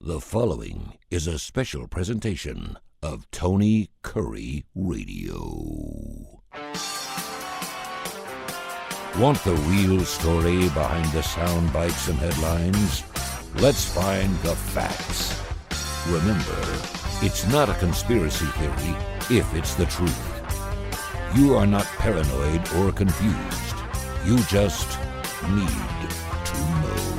The following is a special presentation of Tony Kurre Radio. Want the real story behind the sound bites and headlines? Let's find the facts. Remember, it's not a conspiracy theory if it's the truth. You are not paranoid or confused. You just need to know.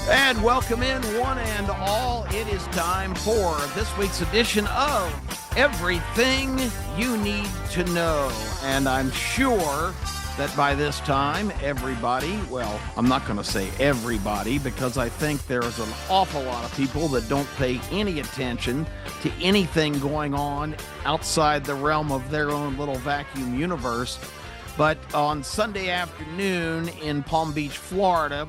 And welcome in, one and all. It is time for this week's edition of Everything You Need to Know. And I'm sure that by this time, everybody, well, I'm not going to say everybody, because I think there's an awful lot of people that don't pay any attention to anything going on outside the realm of their own little vacuum universe. But on Sunday afternoon in Palm Beach, Florida,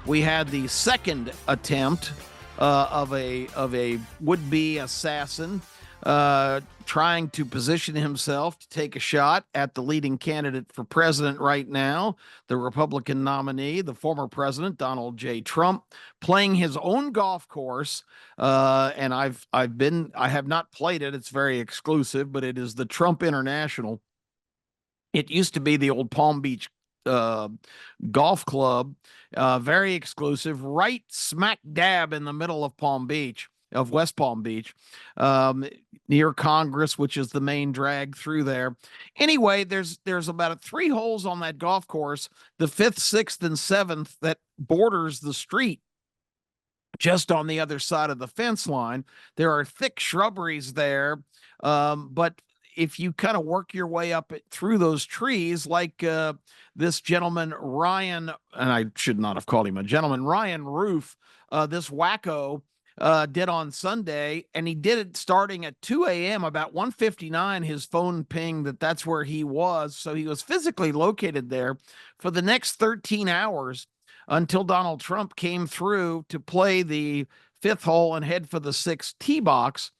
we had the second attempt of a would-be assassin trying to position himself to take a shot at the leading candidate for president right now, the Republican nominee, the former president, Donald J. Trump, playing his own golf course. And I have not played it. It's very exclusive, but it is the Trump International. It used to be the old Palm Beach golf club, very exclusive, right smack dab in the middle of West Palm Beach, near Congress, which is the main drag through there. Anyway, there's about 3 holes on that golf course, the 5th, 6th, and 7th, that borders the street. Just on the other side of the fence line, there are thick shrubberies there, but if you kind of work your way up through those trees, like this gentleman, Ryan, and I should not have called him a gentleman, Ryan Roof, this wacko did on Sunday, and he did it starting at 2 a.m. About 1:59, his phone pinged that's where he was. So he was physically located there for the next 13 hours until Donald Trump came through to play the 5th hole and head for the 6th tee box.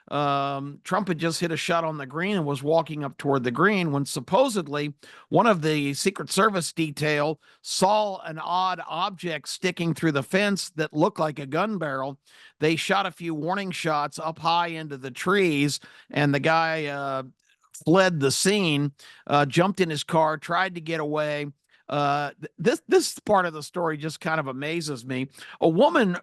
Trump had just hit a shot on the green and was walking up toward the green when supposedly one of the Secret Service detail saw an odd object sticking through the fence that looked like a gun barrel. They shot a few warning shots up high into the trees, and the guy fled the scene, jumped in his car, tried to get away. This part of the story just kind of amazes me. A woman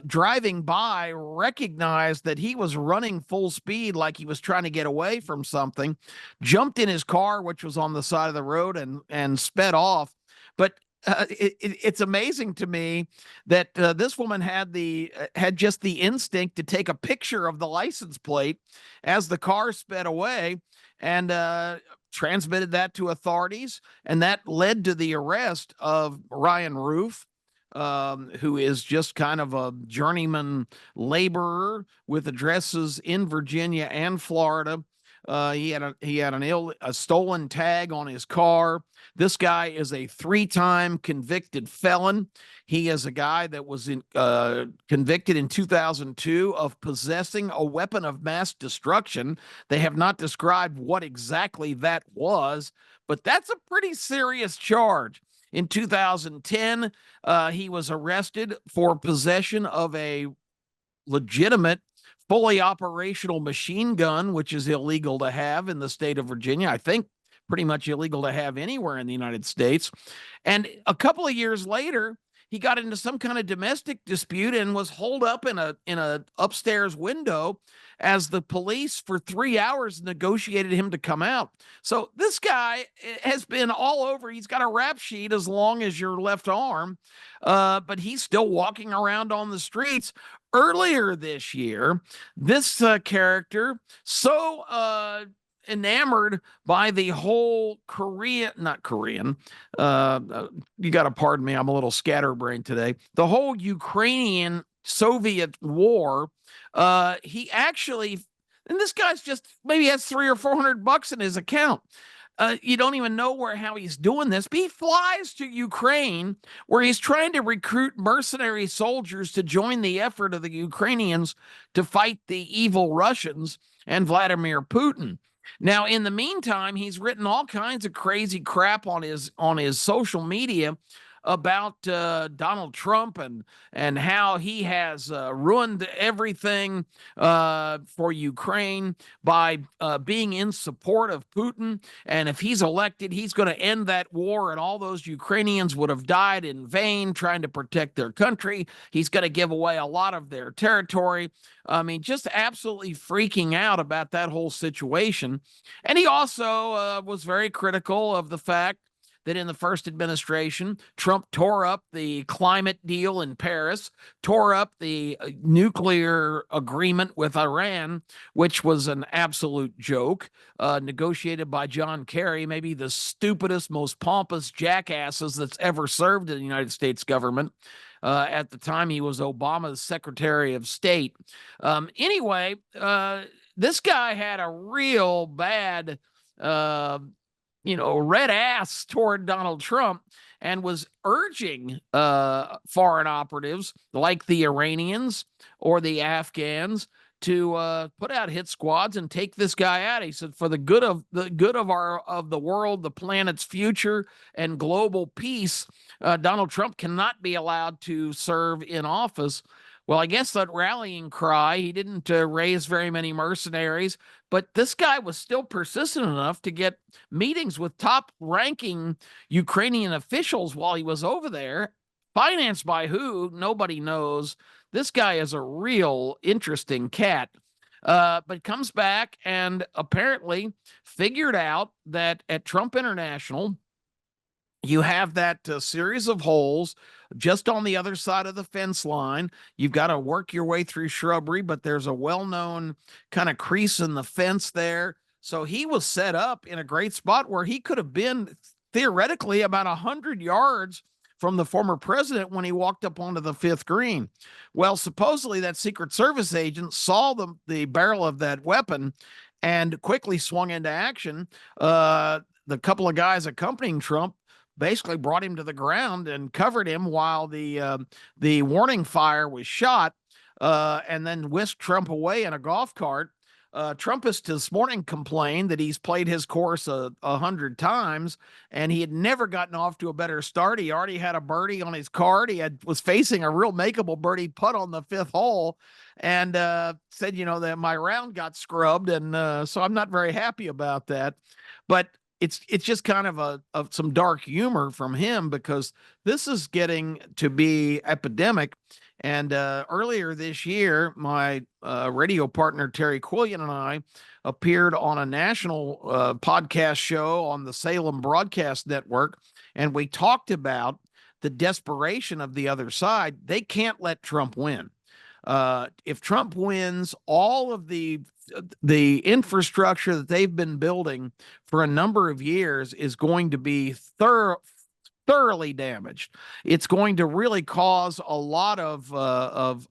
driving by recognized that he was running full speed, like he was trying to get away from something, jumped in his car, which was on the side of the road, and sped off. But it's amazing to me that this woman had just the instinct to take a picture of the license plate as the car sped away, and transmitted that to authorities, and that led to the arrest of Ryan Roof, who is just kind of a journeyman laborer with addresses in Virginia and Florida. He had a stolen tag on his car. This guy is a 3-time convicted felon. He is a guy that was convicted in 2002 of possessing a weapon of mass destruction. They have not described what exactly that was, but that's a pretty serious charge. In 2010, he was arrested for possession of a legitimate, fully operational machine gun, which is illegal to have in the state of Virginia. I think pretty much illegal to have anywhere in the United States. And a couple of years later, he got into some kind of domestic dispute and was holed up in a upstairs window as the police for 3 hours negotiated him to come out. So this guy has been all over. He's got a rap sheet as long as your left arm, but he's still walking around on the streets. Earlier this year, this character, so enamored by the whole you got to pardon me, I'm a little scatterbrained today, the whole Ukrainian Soviet war, he actually, and this guy's just maybe has $300 or $400 in his account. You don't even know how he's doing this, but he flies to Ukraine, where he's trying to recruit mercenary soldiers to join the effort of the Ukrainians to fight the evil Russians and Vladimir Putin. Now, in the meantime, he's written all kinds of crazy crap on his social media about Donald Trump and how he has ruined everything for Ukraine by being in support of Putin. And if he's elected, he's going to end that war, and all those Ukrainians would have died in vain trying to protect their country. He's going to give away a lot of their territory. I mean, just absolutely freaking out about that whole situation. And he also was very critical of the fact that in the first administration, Trump tore up the climate deal in Paris, tore up the nuclear agreement with Iran, which was an absolute joke, negotiated by John Kerry, maybe the stupidest, most pompous jackasses that's ever served in the United States government. At the time, he was Obama's Secretary of State. Anyway, this guy had a real bad red ass toward Donald Trump and was urging foreign operatives like the Iranians or the Afghans to put out hit squads and take this guy out. He said, for the good of the world, the planet's future, and global peace, Donald Trump cannot be allowed to serve in office. Well, I guess that rallying cry, he didn't raise very many mercenaries, but this guy was still persistent enough to get meetings with top-ranking Ukrainian officials while he was over there. Financed by who? Nobody knows. This guy is a real interesting cat. But comes back and apparently figured out that at Trump International, you have that series of holes just on the other side of the fence line. You've got to work your way through shrubbery, but there's a well-known kind of crease in the fence there. So he was set up in a great spot where he could have been theoretically about 100 yards from the former president when he walked up onto the fifth green. Well, supposedly that Secret Service agent saw the barrel of that weapon and quickly swung into action. The couple of guys accompanying Trump basically brought him to the ground and covered him while the warning fire was shot, and then whisked Trump away in a golf cart. Trumpist this morning complained that he's played his course 100 times and he had never gotten off to a better start. He already had a birdie on his card. He was facing a real makeable birdie putt on the fifth hole, and said, that my round got scrubbed, and so I'm not very happy about that. But it's just kind of some dark humor from him, because this is getting to be epidemic. And earlier this year, my radio partner, Terry Quillian, and I appeared on a national podcast show on the Salem Broadcast Network, and we talked about the desperation of the other side. They can't let Trump win. If Trump wins, all of the infrastructure that they've been building for a number of years is going to be thoroughly damaged. It's going to really cause a lot of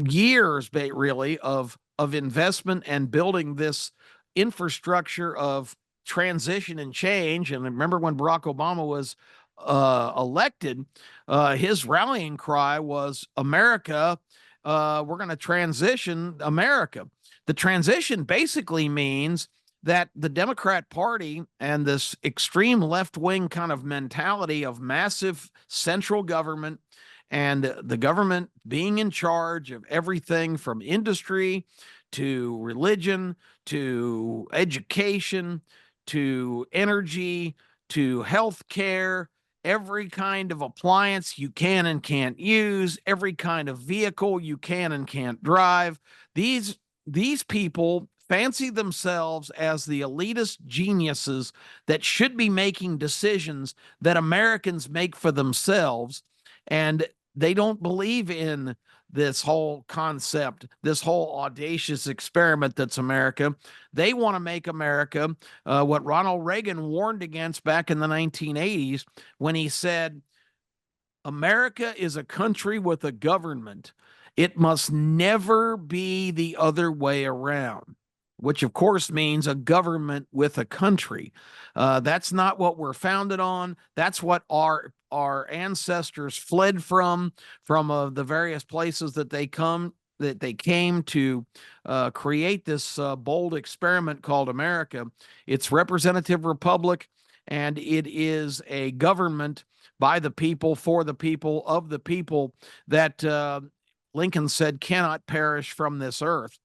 years, really, of investment and building this infrastructure of transition and change. And remember, when Barack Obama was elected, his rallying cry was, America, we're going to transition America. The transition basically means that the Democrat Party and this extreme left-wing kind of mentality of massive central government, and the government being in charge of everything from industry to religion to education to energy to health care, every kind of appliance you can and can't use, every kind of vehicle you can and can't drive. These people fancy themselves as the elitist geniuses that should be making decisions that Americans make for themselves. And they don't believe in this whole concept, this whole audacious experiment that's America. They want to make America what Ronald Reagan warned against back in the 1980s when he said, America is a country with a government. It must never be the other way around, which of course means a government with a country. That's not what we're founded on. That's what our ancestors fled from the various places that they came to create this bold experiment called America. It's representative republic, and it is a government by the people, for the people, of the people that Lincoln said cannot perish from this earth.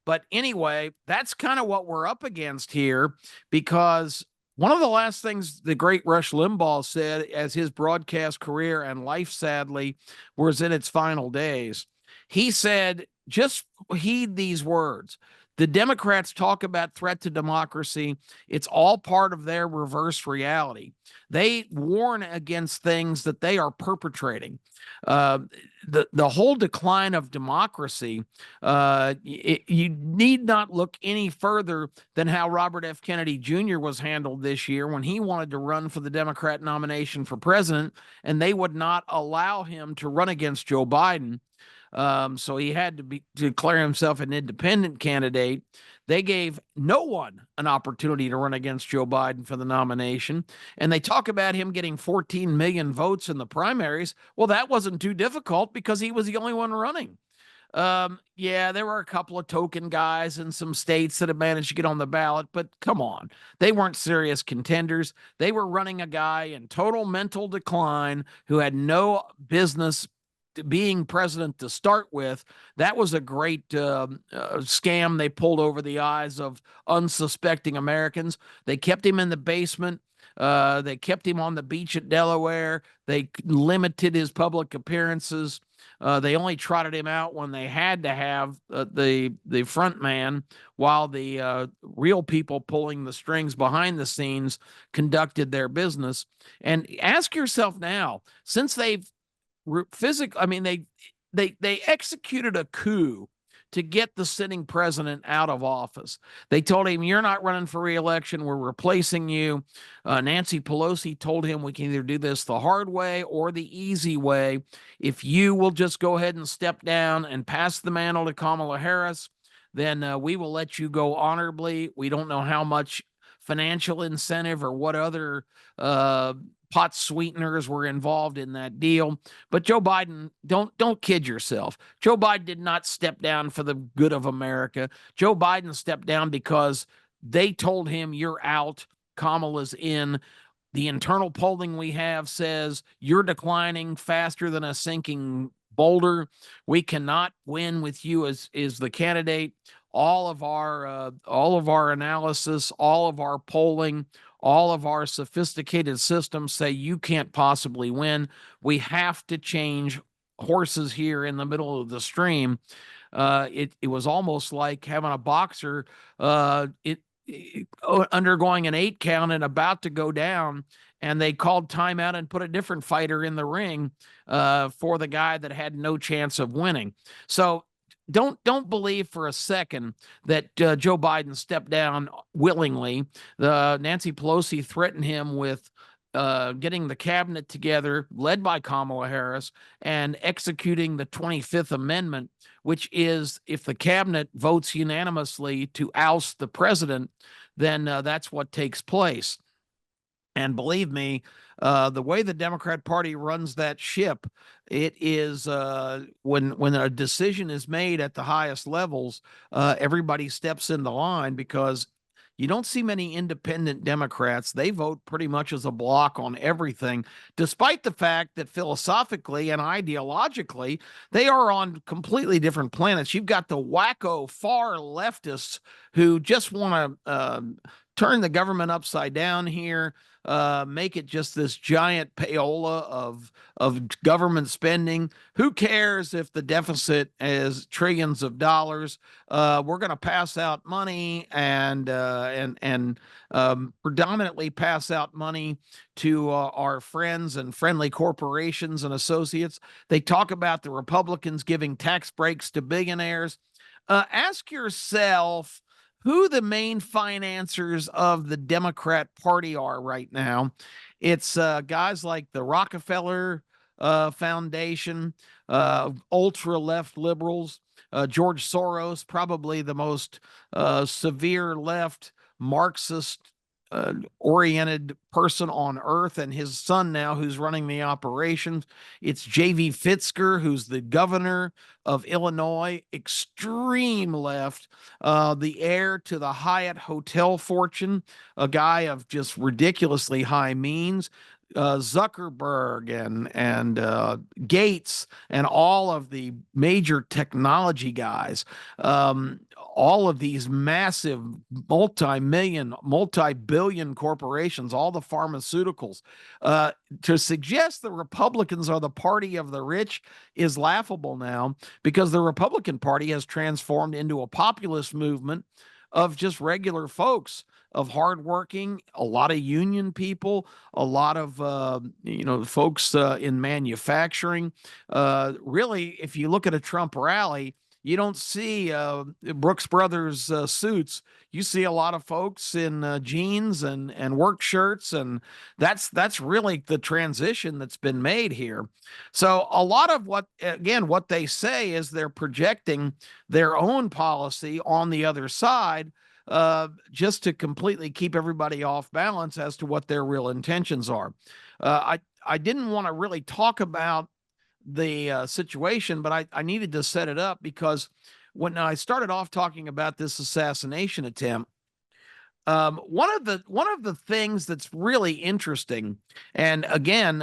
But anyway, that's kind of what we're up against here, because one of the last things the great Rush Limbaugh said as his broadcast career and life, sadly, was in its final days, he said, just heed these words. The Democrats talk about threat to democracy. It's all part of their reverse reality. They warn against things that they are perpetrating. Uh, the whole decline of democracy, you need not look any further than how Robert F. Kennedy Jr. was handled this year when he wanted to run for the Democrat nomination for president, and they would not allow him to run against Joe Biden. So he had to declare himself an independent candidate. They gave no one an opportunity to run against Joe Biden for the nomination. And they talk about him getting 14 million votes in the primaries. Well, that wasn't too difficult because he was the only one running. Yeah, there were a couple of token guys in some states that have managed to get on the ballot, but come on. They weren't serious contenders. They were running a guy in total mental decline who had no business being president to start with. That was a great scam they pulled over the eyes of unsuspecting Americans. They kept him in the basement. They kept him on the beach at Delaware. They limited his public appearances. They only trotted him out when they had to have the front man, while the real people pulling the strings behind the scenes conducted their business. And ask yourself now, since they've they executed a coup to get the sitting president out of office. They told him, you're not running for re-election, we're replacing you. Nancy Pelosi told him, we can either do this the hard way or the easy way. If you will just go ahead and step down and pass the mantle to Kamala Harris, then we will let you go honorably. We don't know how much financial incentive or what other pot sweeteners were involved in that deal. But Joe Biden, don't kid yourself. Joe Biden did not step down for the good of America. Joe Biden stepped down because they told him, you're out, Kamala's in. The internal polling we have says you're declining faster than a sinking boulder. We cannot win with you as the candidate. All of our analysis, all of our polling, all of our sophisticated systems say you can't possibly win. We have to change horses here in the middle of the stream. It was almost like having a boxer undergoing an 8 count and about to go down, and they called timeout and put a different fighter in the ring for the guy that had no chance of winning. So don't believe for a second that Joe Biden stepped down willingly. Nancy Pelosi threatened him with getting the cabinet together, led by Kamala Harris, and executing the 25th Amendment, which is, if the cabinet votes unanimously to oust the president, then that's what takes place. And believe me, the way the Democrat Party runs that ship, it is when a decision is made at the highest levels, everybody steps in the line, because you don't see many independent Democrats. They vote pretty much as a block on everything, despite the fact that philosophically and ideologically, they are on completely different planets. You've got the wacko far leftists who just want to turn the government upside down here, make it just this giant payola of government spending. Who cares if the deficit is trillions of dollars? We're going to pass out money and predominantly pass out money to our friends and friendly corporations and associates. They talk about the Republicans giving tax breaks to billionaires. Ask yourself who the main financiers of the Democrat Party are right now. It's guys like the Rockefeller Foundation, ultra-left liberals, George Soros, probably the most severe left Marxist oriented person on earth, and his son now, who's running the operations. It's J.V. Fitzger, who's the governor of Illinois, extreme left, the heir to the Hyatt hotel fortune, a guy of just ridiculously high means. Zuckerberg and Gates and all of the major technology guys, all of these massive multi-billion corporations, all the pharmaceuticals, to suggest the Republicans are the party of the rich is laughable now, because the Republican Party has transformed into a populist movement of just regular folks, of hardworking, a lot of union people, a lot of folks in manufacturing. Really, if you look at a Trump rally, you don't see Brooks Brothers suits. You see a lot of folks in jeans and work shirts, and that's really the transition that's been made here. So a lot of what they say is they're projecting their own policy on the other side, just to completely keep everybody off balance as to what their real intentions are. I didn't want to really talk about the situation, but I needed to set it up, because when I started off talking about this assassination attempt, one of the things that's really interesting, and again,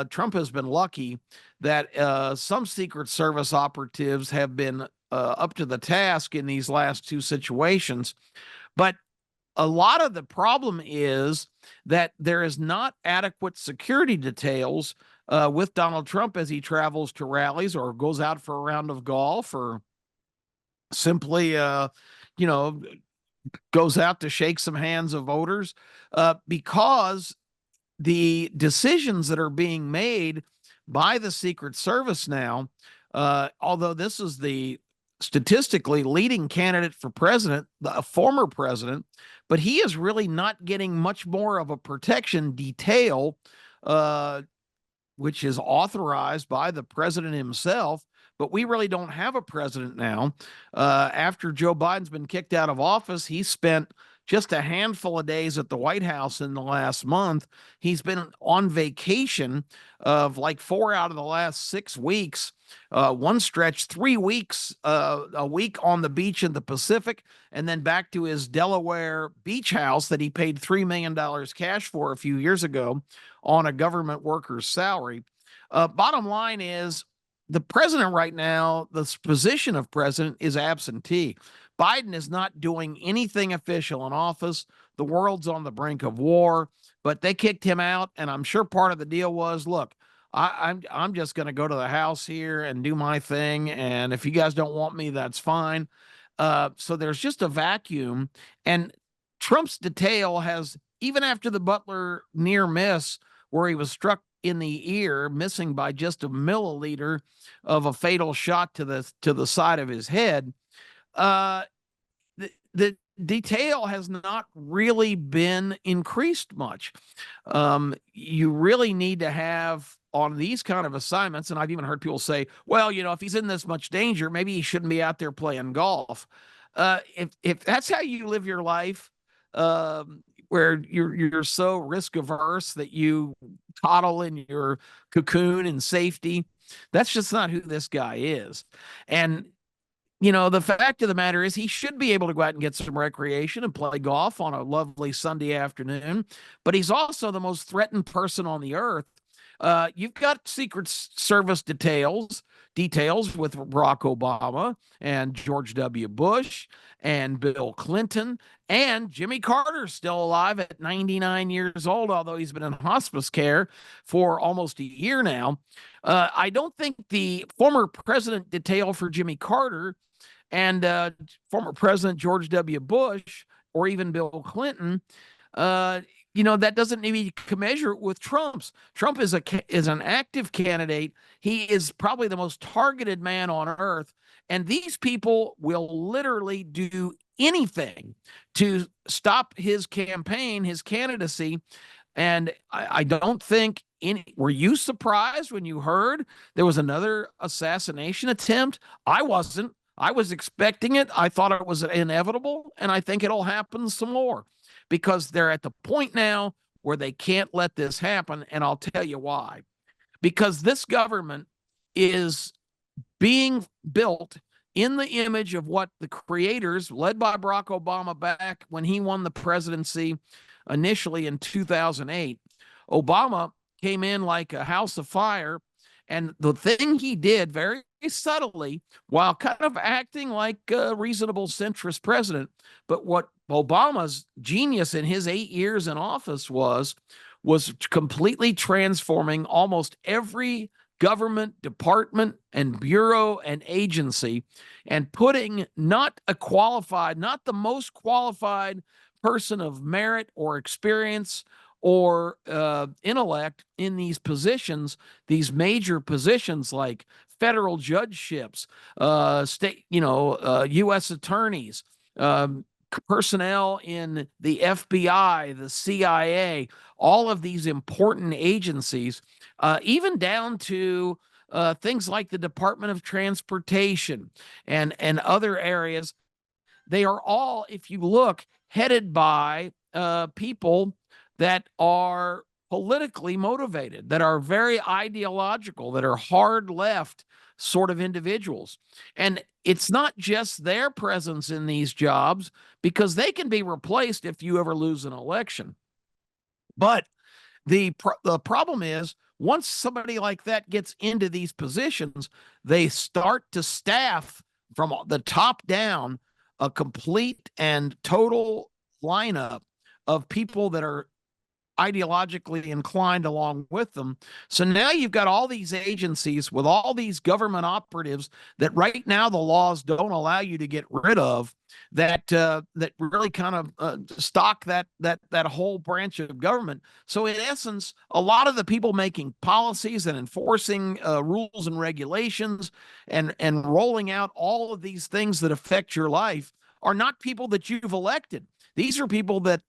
Trump has been lucky that some Secret Service operatives have been up to the task in these last two situations. But a lot of the problem is that there is not adequate security details with Donald Trump as he travels to rallies or goes out for a round of golf, or simply, goes out to shake some hands of voters, because the decisions that are being made by the Secret Service now, although this is the statistically leading candidate for president, a former president, but he is really not getting much more of a protection detail, which is authorized by the president himself. But we really don't have a president now. After Joe Biden's been kicked out of office, he spent just a handful of days at the White House in the last month. He's been on vacation of like 4 out of the last 6 weeks. One stretch, 3 weeks, a week on the beach in the Pacific, and then back to his Delaware beach house that he paid $3 million cash for a few years ago on a government worker's salary. Bottom line is, the president right now, the position of president is absentee. Biden is not doing anything official in office. The world's on the brink of war, but they kicked him out, and I'm sure part of the deal was, look, I'm just going to go to the house here and do my thing, and if you guys don't want me, that's fine. So there's just a vacuum, and Trump's detail has, even after the Butler near miss, where he was struck in the ear, missing by just a milliliter of a fatal shot to the side of his head, the detail has not really been increased much. You really need to have, on these kind of assignments, and I've even heard people say, well, if he's in this much danger, maybe he shouldn't be out there playing golf. If that's how you live your life, where you're so risk averse that you coddle in your cocoon in safety, that's just not who this guy is. And the fact of the matter is, he should be able to go out and get some recreation and play golf on a lovely Sunday afternoon, but he's also the most threatened person on the earth. You've got Secret Service details with Barack Obama and George W. Bush and Bill Clinton, and Jimmy Carter's still alive at 99 years old, although he's been in hospice care for almost a year now. I don't think the former president detail for Jimmy Carter and former President George W. Bush, or even Bill Clinton, that doesn't need to measure with Trump's. Trump is an active candidate. He is probably the most targeted man on earth. And these people will literally do anything to stop his campaign, his candidacy. And I don't think were you surprised when you heard there was another assassination attempt? I wasn't. I was expecting it. I thought it was inevitable. And I think it'll happen some more, because they're at the point now where they can't let this happen. And I'll tell you why. Because this government is being built in the image of what the creators, led by Barack Obama back when he won the presidency initially in 2008. Obama came in like a house of fire. And the thing he did very subtly, while kind of acting like a reasonable centrist president, but what Obama's genius in his 8 years in office was completely transforming almost every government department and bureau and agency and putting not the most qualified person of merit or experience or intellect in these positions, these major positions like federal judgeships, U.S. attorneys, um, personnel in the FBI, the CIA, all of these important agencies, even down to things like the Department of Transportation and other areas. They are all, if you look, headed by people that are politically motivated, that are very ideological, that are hard left sort of individuals. And it's not just their presence in these jobs, because they can be replaced if you ever lose an election. But the problem is, once somebody like that gets into these positions, they start to staff from the top down a complete and total lineup of people that are ideologically inclined along with them. So now you've got all these agencies with all these government operatives that right now the laws don't allow you to get rid of, that that really kind of stock that whole branch of government. So in essence, a lot of the people making policies and enforcing rules and regulations and rolling out all of these things that affect your life are not people that you've elected. These are people that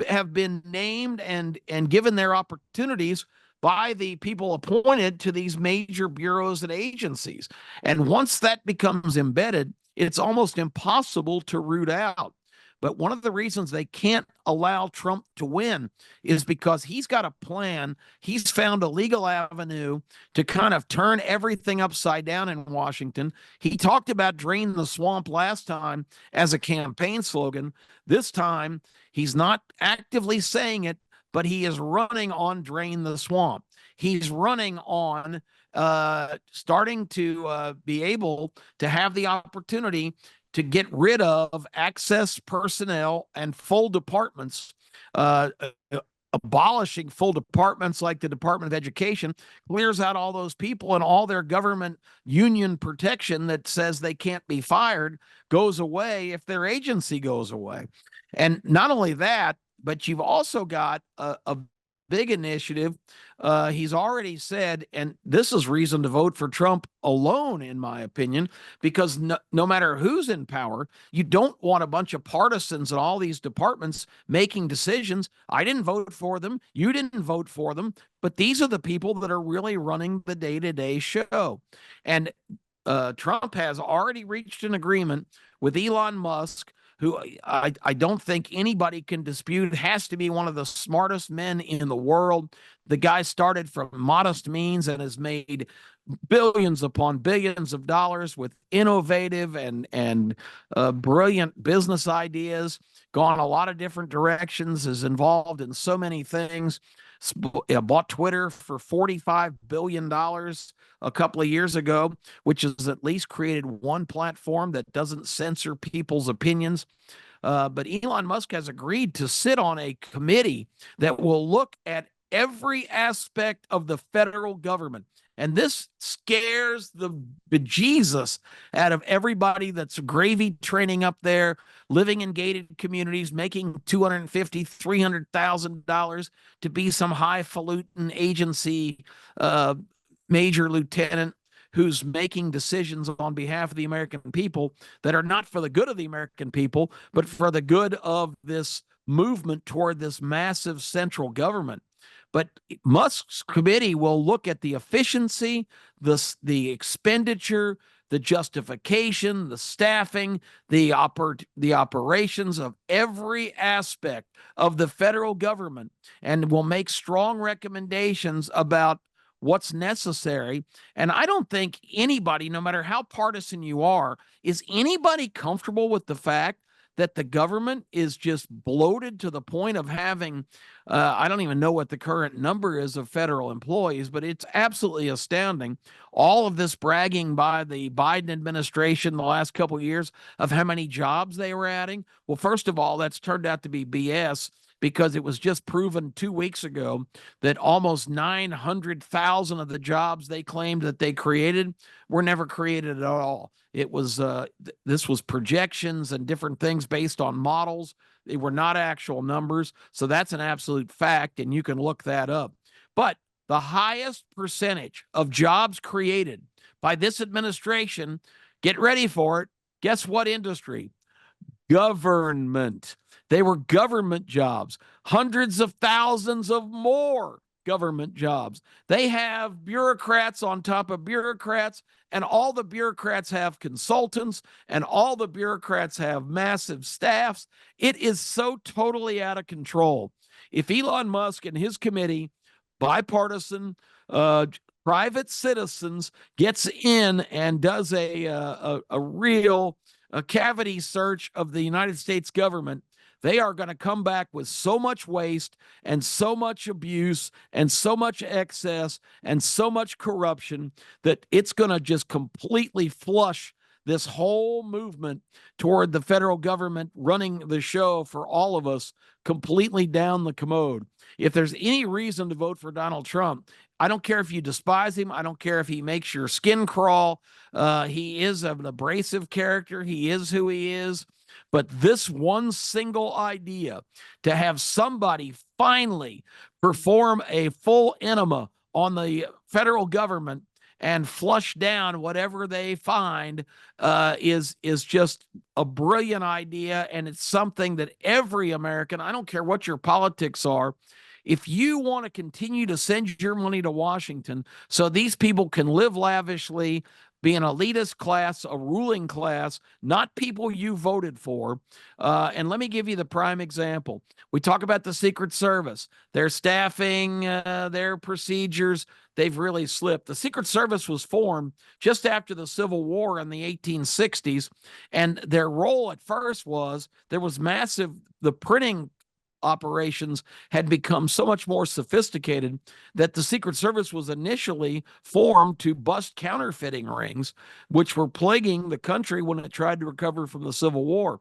have been named and given their opportunities by the people appointed to these major bureaus and agencies. And once that becomes embedded, it's almost impossible to root out. But one of the reasons they can't allow Trump to win is because he's got a plan. He's found a legal avenue to kind of turn everything upside down in Washington. He talked about drain the swamp last time as a campaign slogan. This time, he's not actively saying it, but he is running on drain the swamp. He's running on starting to be able to have the opportunity to get rid of access personnel and full departments, abolishing full departments like the Department of Education, clears out all those people, and all their government union protection that says they can't be fired goes away if their agency goes away. And not only that, but you've also got a big initiative. He's already said, and this is reason to vote for Trump alone, in my opinion, because no matter who's in power, you don't want a bunch of partisans in all these departments making decisions. I didn't vote for them. You didn't vote for them. But these are the people that are really running the day-to-day show. And Trump has already reached an agreement with Elon Musk, who I don't think anybody can dispute, has to be one of the smartest men in the world. The guy started from modest means and has made billions upon billions of dollars with innovative and brilliant business ideas, gone a lot of different directions, is involved in so many things. Bought Twitter for $45 billion a couple of years ago, which has at least created one platform that doesn't censor people's opinions. But Elon Musk has agreed to sit on a committee that will look at every aspect of the federal government. And this scares the bejesus out of everybody that's gravy training up there, living in gated communities, making $250,000, $300,000 to be some highfalutin agency major lieutenant who's making decisions on behalf of the American people that are not for the good of the American people, but for the good of this movement toward this massive central government. But Musk's committee will look at the efficiency, the expenditure, the justification, the staffing, the operations of every aspect of the federal government, and will make strong recommendations about what's necessary. And I don't think anybody, no matter how partisan you are, is anybody comfortable with the fact that the government is just bloated to the point of having, I don't even know what the current number is of federal employees, but it's absolutely astounding. All of this bragging by the Biden administration the last couple of years of how many jobs they were adding. Well, first of all, that's turned out to be BS, because it was just proven 2 weeks ago that almost 900,000 of the jobs they claimed that they created were never created at all. It was this was projections and different things based on models. They were not actual numbers. So that's an absolute fact, and you can look that up. But the highest percentage of jobs created by this administration, get ready for it. Guess what industry? Government. They were government jobs, hundreds of thousands of more government jobs. They have bureaucrats on top of bureaucrats, and all the bureaucrats have consultants, and all the bureaucrats have massive staffs. It is so totally out of control. If Elon Musk and his committee, bipartisan, private citizens, gets in and does a real cavity search of the United States government, they are going to come back with so much waste and so much abuse and so much excess and so much corruption that it's going to just completely flush this whole movement toward the federal government running the show for all of us completely down the commode. If there's any reason to vote for Donald Trump, I don't care if you despise him. I don't care if he makes your skin crawl. He is an abrasive character. He is who he is. But this one single idea to have somebody finally perform a full enema on the federal government and flush down whatever they find is just a brilliant idea. And it's something that every American, I don't care what your politics are, if you want to continue to send your money to Washington so these people can live lavishly, be an elitist class, a ruling class, not people you voted for. And let me give you the prime example. We talk about the Secret Service, their staffing, their procedures. They've really slipped. The Secret Service was formed just after the Civil War in the 1860s. And their role at first was there was the printing operations had become so much more sophisticated that the Secret Service was initially formed to bust counterfeiting rings, which were plaguing the country when it tried to recover from the Civil War.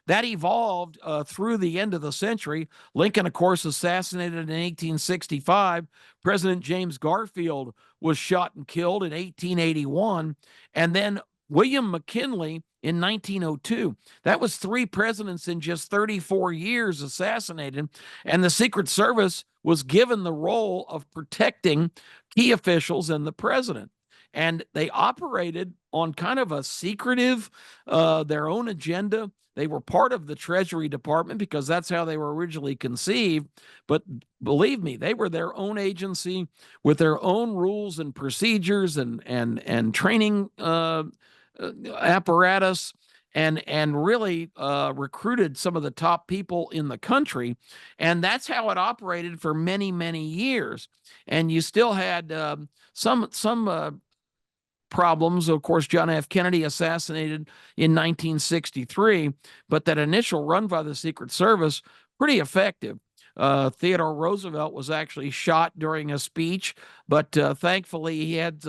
That evolved through the end of the century. Lincoln, of course, assassinated in 1865. President James Garfield was shot and killed in 1881. And then William McKinley in 1902. That was 3 presidents in just 34 years assassinated. And the Secret Service was given the role of protecting key officials and the president. And they operated on kind of a secretive, their own agenda. They were part of the Treasury Department because that's how they were originally conceived. But believe me, they were their own agency with their own rules and procedures and training apparatus, and really recruited some of the top people in the country. And that's how it operated for many, many years. And you still had some problems. Of course, John F. Kennedy assassinated in 1963, but that initial run by the Secret Service, pretty effective. Theodore Roosevelt was actually shot during a speech, but thankfully he had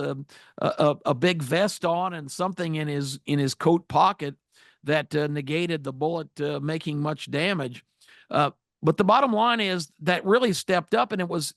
a big vest on and something in his coat pocket that negated the bullet making much damage. But the bottom line is that really stepped up, and it was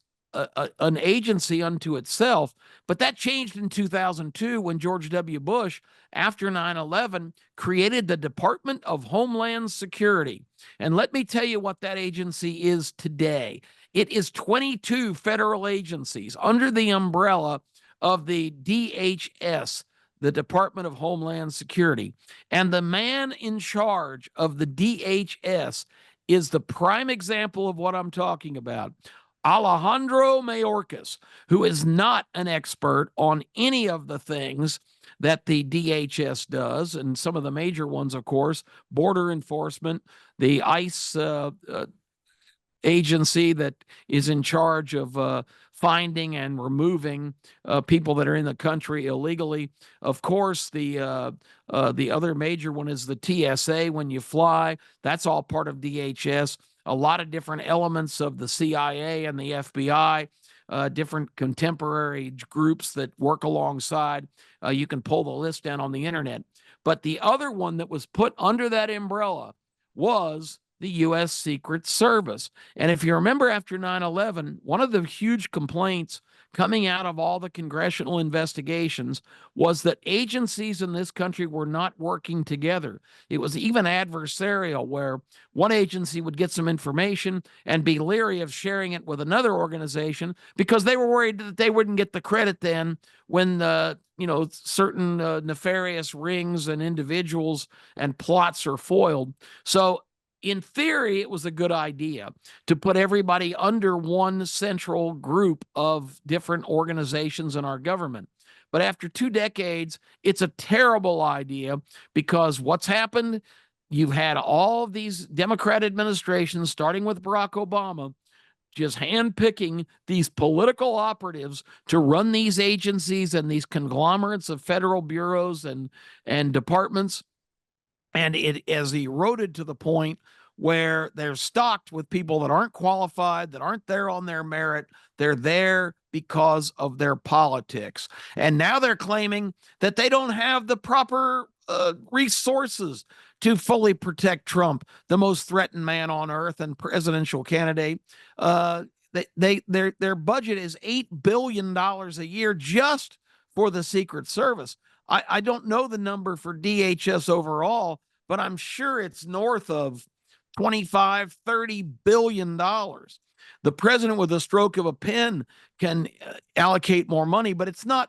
an agency unto itself. But that changed in 2002 when George W. Bush, after 9/11, created the Department of Homeland Security. And let me tell you what that agency is today. It is 22 federal agencies under the umbrella of the DHS, the Department of Homeland Security. And the man in charge of the DHS is the prime example of what I'm talking about. Alejandro Mayorkas, who is not an expert on any of the things that the DHS does, and some of the major ones, of course, border enforcement, the ICE agency that is in charge of finding and removing people that are in the country illegally. Of course, the other major one is the TSA when you fly. That's all part of DHS. A lot of different elements of the CIA and the FBI, different contemporary groups that work alongside. You can pull the list down on the internet. But the other one that was put under that umbrella was the U.S. Secret Service. And if you remember after 9/11, one of the huge complaints coming out of all the congressional investigations was that agencies in this country were not working together. It was even adversarial, where one agency would get some information and be leery of sharing it with another organization because they were worried that they wouldn't get the credit then when certain nefarious rings and individuals and plots are foiled. So in theory, it was a good idea to put everybody under one central group of different organizations in our government. But after 2 decades, it's a terrible idea, because what's happened, you've had all of these Democrat administrations, starting with Barack Obama, just handpicking these political operatives to run these agencies and these conglomerates of federal bureaus and departments. And it has eroded to the point where they're stocked with people that aren't qualified, that aren't there on their merit. They're there because of their politics. And now they're claiming that they don't have the proper resources to fully protect Trump, the most threatened man on earth and presidential candidate. Their budget is $8 billion a year just for the Secret Service. I don't know the number for DHS overall, but I'm sure it's north of 25, $30 billion. The president, with a stroke of a pen, can allocate more money, but it's not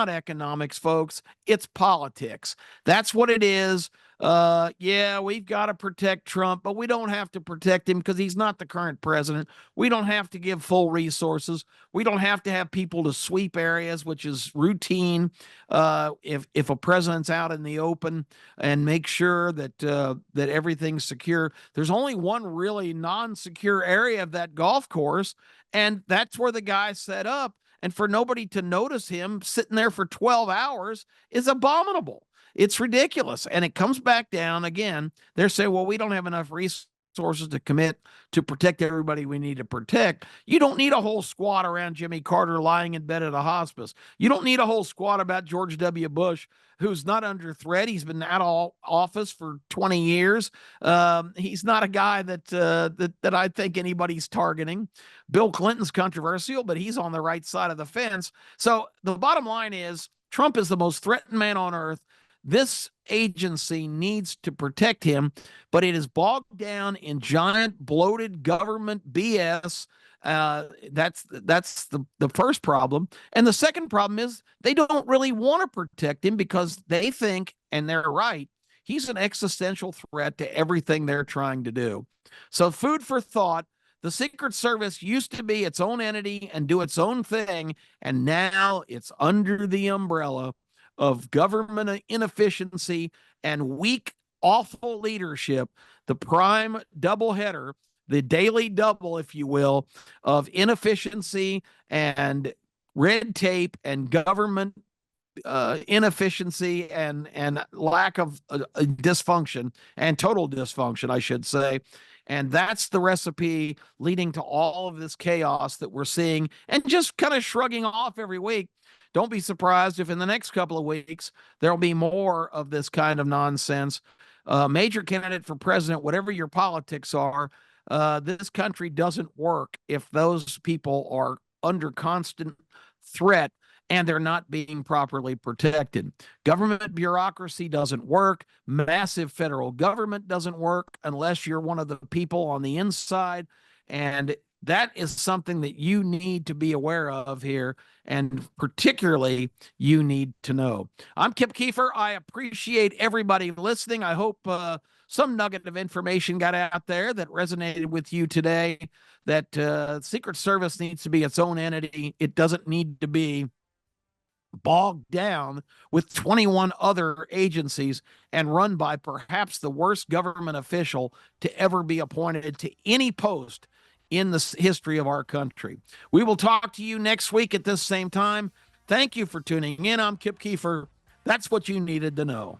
economics, folks. It's politics. That's what it is. Yeah, we've got to protect Trump, but we don't have to protect him because he's not the current president. We don't have to give full resources. We don't have to have people to sweep areas, which is routine. If a president's out in the open, and make sure that everything's secure. There's only one really non-secure area of that golf course, and that's where the guy set up. And for nobody to notice him sitting there for 12 hours is abominable. It's ridiculous. And it comes back down again. They're saying, well, we don't have enough resources to commit to protect everybody we need to protect. You don't need a whole squad around Jimmy Carter lying in bed at a hospice. You don't need a whole squad about George W. Bush, who's not under threat. He's been out of office for 20 years. He's not a guy that I think anybody's targeting. Bill Clinton's controversial, but he's on the right side of the fence. So the bottom line is, Trump is the most threatened man on earth. This agency needs to protect him, but it is bogged down in giant, bloated government BS. That's the first problem. And the second problem is they don't really want to protect him because they think, and they're right, he's an existential threat to everything they're trying to do. So food for thought. The Secret Service used to be its own entity and do its own thing, and now it's under the umbrella of government inefficiency and weak, awful leadership. The prime doubleheader, the daily double, if you will, of inefficiency and red tape and government inefficiency and lack of dysfunction, and total dysfunction, I should say. And that's the recipe leading to all of this chaos that we're seeing and just kind of shrugging off every week. Don't be surprised if in the next couple of weeks there'll be more of this kind of nonsense. Major candidate for president, whatever your politics are, this country doesn't work if those people are under constant threat and they're not being properly protected. Government bureaucracy doesn't work. Massive federal government doesn't work unless you're one of the people on the inside. And that is something that you need to be aware of here, and particularly you need to know. I'm Kip Kiefer. I appreciate everybody listening. I hope some nugget of information got out there that resonated with you today, that Secret Service needs to be its own entity. It doesn't need to be bogged down with 21 other agencies and run by perhaps the worst government official to ever be appointed to any post in the history of our country. We will talk to you next week at this same time. Thank you for tuning in. I'm Kip Kiefer. That's what you needed to know.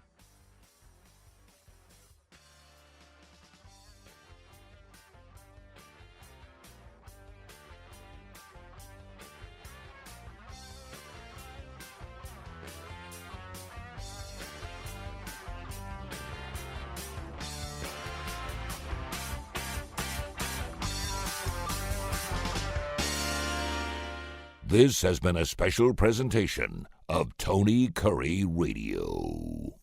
This has been a special presentation of Tony Kurre Radio.